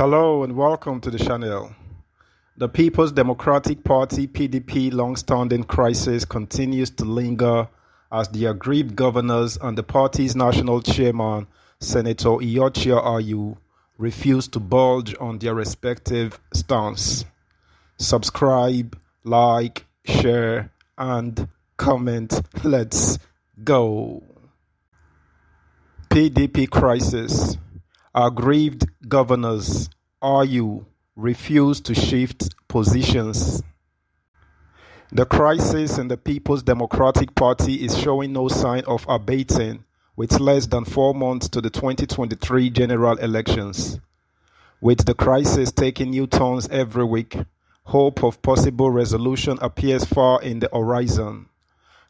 Hello and welcome to the channel. The People's Democratic Party (PDP) long-standing crisis continues to linger as the aggrieved governors and the party's national chairman, Senator Iyorchia Ayu, refuse to budge on their respective stance. Subscribe, like, share, and comment. Let's go. PDP crisis. Aggrieved governors, Ayu, refuse to shift positions. The crisis in the People's Democratic Party is showing no sign of abating with less than 4 months to the 2023 general elections. With the crisis taking new turns every week, hope of possible resolution appears far in the horizon.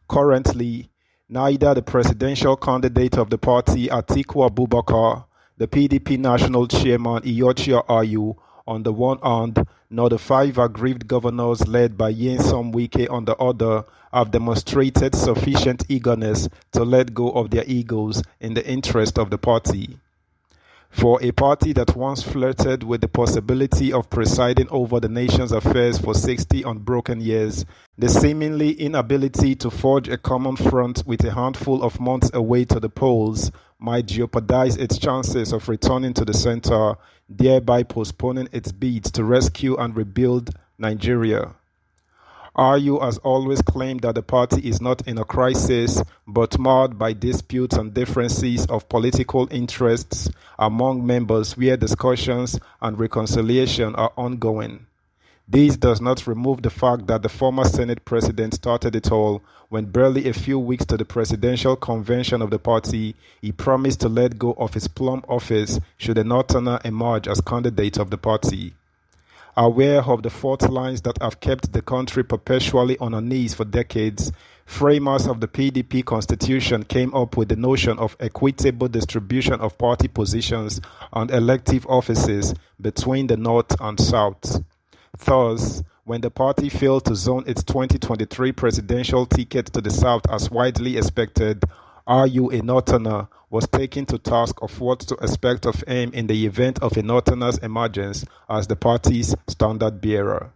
Currently, neither the presidential candidate of the party, Atiku Abubakar, the PDP national chairman Iyorchia Ayu on the one hand, nor the 5 aggrieved governors led by Nyesom Wike on the other have demonstrated sufficient eagerness to let go of their egos in the interest of the party. For a party that once flirted with the possibility of presiding over the nation's affairs for 60 unbroken years, the seemingly inability to forge a common front with a handful of months away to the polls might jeopardize its chances of returning to the center, thereby postponing its bid to rescue and rebuild Nigeria. Ayu has always claimed that the party is not in a crisis, but marred by disputes and differences of political interests among members where discussions and reconciliation are ongoing. This does not remove the fact that the former Senate president started it all when barely a few weeks to the presidential convention of the party, he promised to let go of his plum office should a northerner emerge as candidate of the party. Aware of the fault lines that have kept the country perpetually on her knees for decades, framers of the PDP constitution came up with the notion of equitable distribution of party positions and elective offices between the North and South. Thus, when the party failed to zone its 2023 presidential ticket to the South as widely expected, Ayu, a northerner, was taken to task of what to expect of him in the event of a northerner's emergence as the party's standard bearer.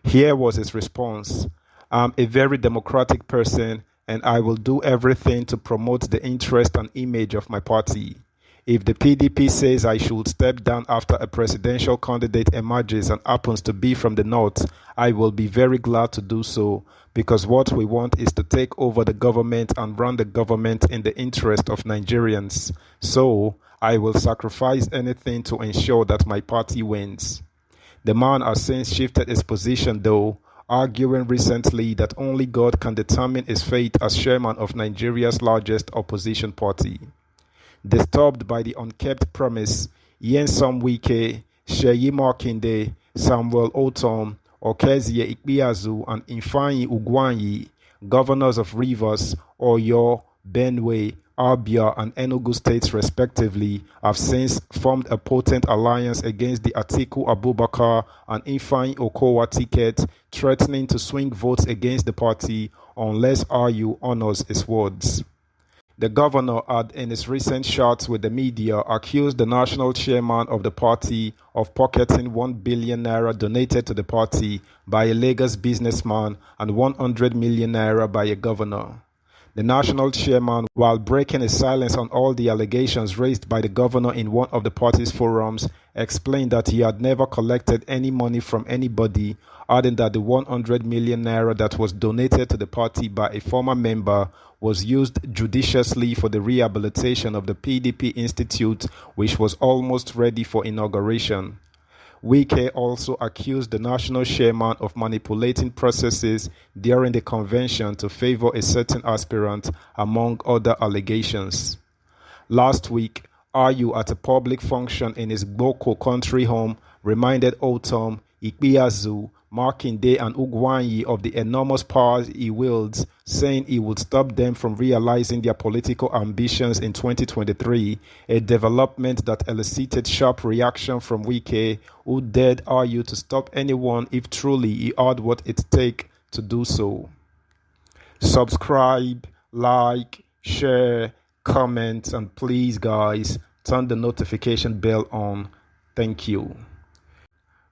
Here was his response: "I'm a very democratic person and I will do everything to promote the interest and image of my party. If the PDP says I should step down after a presidential candidate emerges and happens to be from the North, I will be very glad to do so, because what we want is to take over the government and run the government in the interest of Nigerians. So, I will sacrifice anything to ensure that my party wins." The man has since shifted his position though, arguing recently that only God can determine his fate as chairman of Nigeria's largest opposition party. Disturbed by the unkept promise, Nyesom Wike, Seyi Makinde, Samuel Ortom, Okezie Ikpeazu, and Ifeanyi Ugwuanyi, governors of Rivers, Oyo, Benue, Abia, and Enugu states respectively, have since formed a potent alliance against the Atiku Abubakar and Ifeanyi Okowa ticket, threatening to swing votes against the party unless Ayu honors his words. The governor had, in his recent chats with the media, accused the national chairman of the party of pocketing 1 billion naira donated to the party by a Lagos businessman and 100 million naira by a governor. The national chairman, while breaking his silence on all the allegations raised by the governor in one of the party's forums, explained that he had never collected any money from anybody, adding that the 100 million naira that was donated to the party by a former member was used judiciously for the rehabilitation of the PDP Institute, which was almost ready for inauguration. Wike also accused the national chairman of manipulating processes during the convention to favor a certain aspirant, among other allegations. Last week, Ayu, at a public function in his Gboko country home, reminded Ortom, Ikpeazu, Makinde, and Ugwuanyi of the enormous powers he wields, saying he would stop them from realizing their political ambitions in 2023, a development that elicited sharp reaction from Wike, who dared Ayu to stop anyone if truly he had what it takes to do so. Subscribe, like, share, comment, and please guys, turn the notification bell on. Thank you.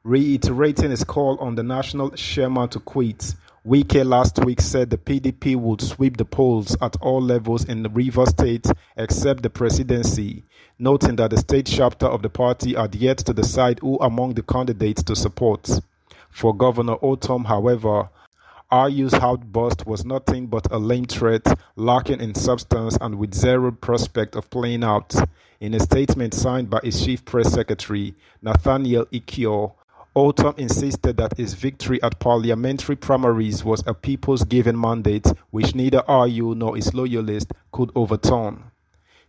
Reiterating his call on the national chairman to quit, Wike last week said the PDP would sweep the polls at all levels in the Rivers State except the presidency, noting that the state chapter of the party had yet to decide who among the candidates to support. For Governor Otom, however, RU's outburst was nothing but a lame threat, lacking in substance and with zero prospect of playing out. In a statement signed by his chief press secretary, Nathaniel Ikio, Otom insisted that his victory at parliamentary primaries was a people's-given mandate which neither RU nor its loyalists could overturn.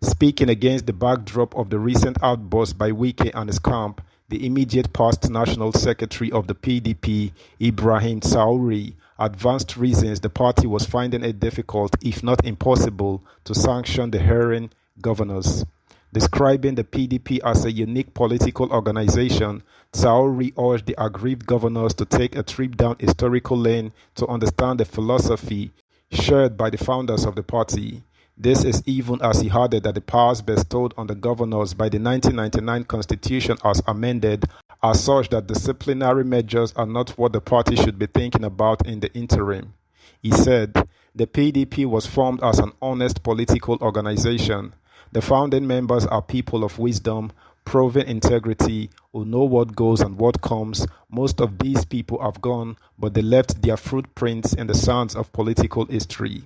Speaking against the backdrop of the recent outburst by Wike and his camp, the immediate past National Secretary of the PDP, Ibrahim Traore, advanced reasons the party was finding it difficult, if not impossible, to sanction the erring governors. Describing the PDP as a unique political organization, Traore urged the aggrieved governors to take a trip down historical lane to understand the philosophy shared by the founders of the party. This is even as he added that the powers bestowed on the governors by the 1999 Constitution as amended are such that disciplinary measures are not what the party should be thinking about in the interim. He said, the PDP was formed as an honest political organization. The founding members are people of wisdom, proven integrity, who know what goes and what comes. Most of these people have gone, but they left their footprints in the sands of political history.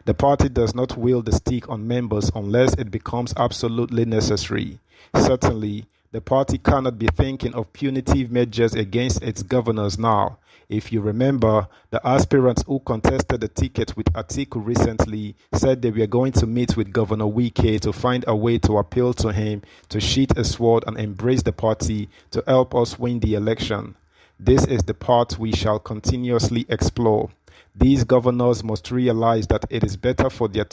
The party does not wield the stick on members unless it becomes absolutely necessary. Certainly, the party cannot be thinking of punitive measures against its governors now. If you remember, the aspirants who contested the ticket with Atiku recently said they were going to meet with Governor Wike to find a way to appeal to him to sheath a sword and embrace the party to help us win the election. This is the part we shall continuously explore. These governors must realize that it is better for their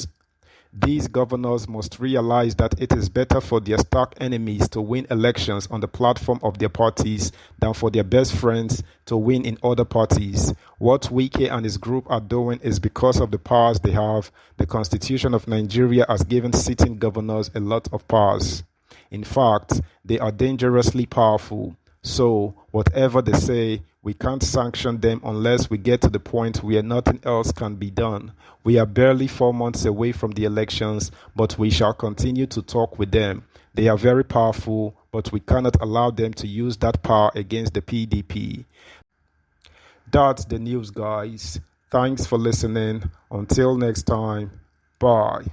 stark enemies to win elections on the platform of their parties than for their best friends to win in other parties. What Wike and his group are doing is because of the powers they have. The Constitution of Nigeria has given sitting governors a lot of powers. In fact, they are dangerously powerful. So, whatever they say, we can't sanction them unless we get to the point where nothing else can be done. We are barely 4 months away from the elections, but we shall continue to talk with them. They are very powerful, but we cannot allow them to use that power against the PDP. That's the news, guys. Thanks for listening. Until next time, bye.